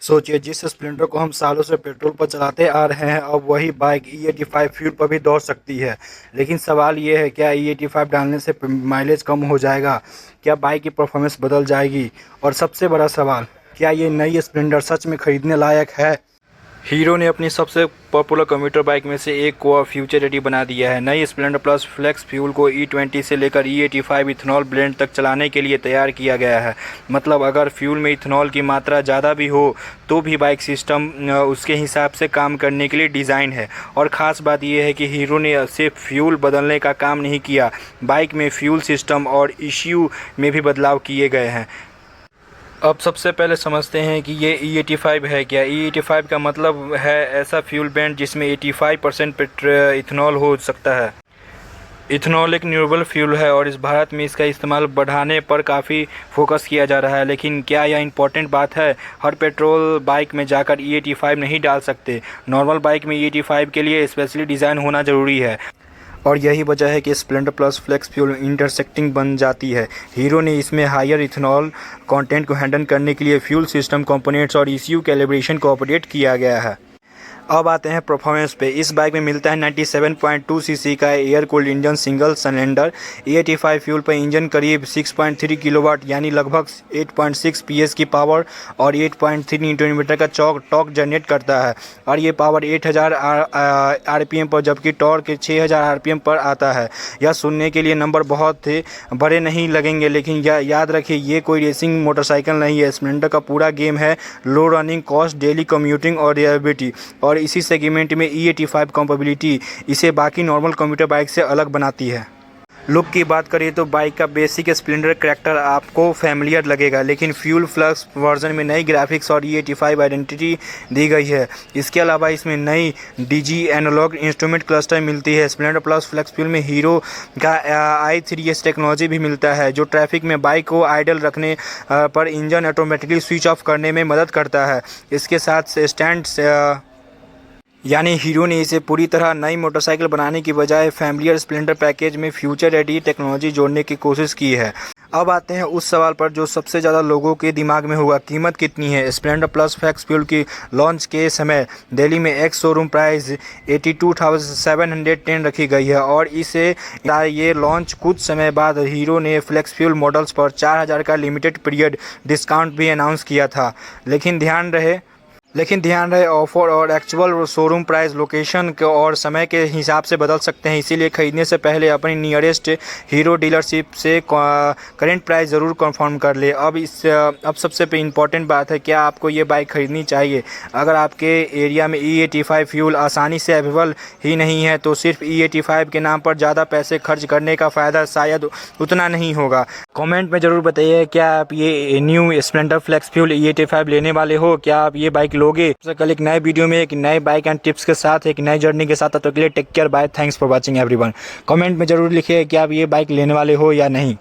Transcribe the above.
सोचिए, जिस स्प्लेंडर को हम सालों से पेट्रोल पर चलाते आ रहे हैं, अब वही बाइक E85 फ्यूल पर भी दौड़ सकती है। लेकिन सवाल ये है, क्या E85 डालने से माइलेज कम हो जाएगा? क्या बाइक की परफॉर्मेंस बदल जाएगी? और सबसे बड़ा सवाल, क्या ये नई स्प्लेंडर सच में खरीदने लायक है? हीरो ने अपनी सबसे पॉपुलर कम्यूटर बाइक में से एक को फ्यूचर रेडी बना दिया है। नई स्प्लेंडर प्लस फ्लेक्स फ्यूल को E20 से लेकर E85 इथेनॉल ब्लेंड तक चलाने के लिए तैयार किया गया है। मतलब अगर फ्यूल में इथेनॉल की मात्रा ज़्यादा भी हो तो भी बाइक सिस्टम उसके हिसाब से काम करने के लिए डिज़ाइन है। और ख़ास बात यह है कि हीरो ने सिर्फ फ्यूल बदलने का काम नहीं किया, बाइक में फ्यूल सिस्टम और ECU में भी बदलाव किए गए हैं। अब सबसे पहले समझते हैं कि ये E85 है क्या। E85 का मतलब है ऐसा फ्यूल ब्लेंड जिसमें 85% इथेनॉल हो सकता है। इथेनॉल एक न्यूट्रल फ्यूल है और इस भारत में इसका इस्तेमाल बढ़ाने पर काफ़ी फोकस किया जा रहा है। लेकिन क्या यह इम्पोर्टेंट बात है? हर पेट्रोल बाइक में जाकर E85 नहीं डाल सकते। नॉर्मल बाइक में E85 के लिए स्पेशली डिज़ाइन होना ज़रूरी है। और यही वजह है कि Splendor plus flex fuel intersecting बन जाती है। हीरो ने इसमें हायर इथेनॉल कंटेंट को हैंडल करने के लिए फ्यूल सिस्टम कंपोनेंट्स और ECU कैलिब्रेशन को ऑपरेट किया गया है। अब आते हैं परफॉर्मेंस पे। इस बाइक में मिलता है 97.2 सीसी का air cooled engine single cylinder. E85 fuel पर इंजन करीब 6.3 किलोवाट यानी लगभग 8.6 PS की पावर और 8.3 न्यूटन का टॉर्क जनरेट करता है। और ये पावर 8000 RPM पर जबकि टॉर्क 6000 RPM पर आता है। यह सुनने के लिए नंबर बहुत बड़े नहीं लगेंगे, लेकिन याद रखिए ये कोई रेसिंग मोटरसाइकिल नहीं है। स्प्लेंडर का पूरा गेम है लो रनिंग कॉस्ट, डेली कम्यूटिंग और रिलायबिलिटी। और इसी सेगमेंट में E85 कंपेबिलिटी इसे बाकी नॉर्मल कंप्यूटर बाइक से अलग बनाती है। लुक की बात करें तो बाइक का बेसिक स्प्लेंडर करैक्टर आपको फैमिलियर लगेगा, लेकिन फ्यूल फ्लक्स वर्जन में नई ग्राफिक्स और E85 आइडेंटिटी दी गई है। इसके अलावा इसमें नई DG एनालॉग इंस्ट्रूमेंट क्लस्टर मिलती है। स्प्लेंडर प्लस फ्लेक्स फ्यूल में हीरो का i3S टेक्नोलॉजी भी मिलता है, जो ट्रैफिक में बाइक को आइडल रखने पर इंजन ऑटोमेटिकली स्विच ऑफ करने में मदद करता है। इसके साथ स्टैंड यानी हीरो ने इसे पूरी तरह नई मोटरसाइकिल बनाने की बजाय फैमिलियर स्प्लेंडर पैकेज में फ्यूचर रेडी टेक्नोलॉजी जोड़ने की कोशिश की है। अब आते हैं उस सवाल पर जो सबसे ज़्यादा लोगों के दिमाग में होगा, कीमत कितनी है? स्प्लेंडर प्लस फ्लेक्स फ्यूल की लॉन्च के समय दिल्ली में एक्स शोरूम प्राइस 82,710 रखी गई है और इसे ये लॉन्च कुछ समय बाद हीरो ने फ्लेक्स फ्यूल मॉडल्स पर 4000 का लिमिटेड पीरियड डिस्काउंट भी अनाउंस किया था। लेकिन ध्यान रहे ऑफर और एक्चुअल शोरूम प्राइस लोकेशन के और समय के हिसाब से बदल सकते हैं। इसीलिए खरीदने से पहले अपनी नियरेस्ट हीरो डीलरशिप से करेंट प्राइस ज़रूर कंफर्म कर ले। अब सबसे इम्पोर्टेंट बात है, क्या आपको ये बाइक खरीदनी चाहिए? अगर आपके एरिया में E85 फ्यूल आसानी से अवेलेबल ही नहीं है तो सिर्फ E85 के नाम पर ज़्यादा पैसे खर्च करने का फ़ायदा शायद उतना नहीं होगा। कमेंट में ज़रूर बताइए, क्या आप ये new Splendor flex fuel E85 लेने वाले हो? क्या आप ये बाइक लोगे? कल एक नए वीडियो में एक नए बाइक एंड टिप्स के साथ एक नई जर्नी के साथ, तो के लिए take care, bye, thanks for watching everyone. Comment में जरूर लिखिए कि आप ये बाइक लेने वाले हो या नहीं।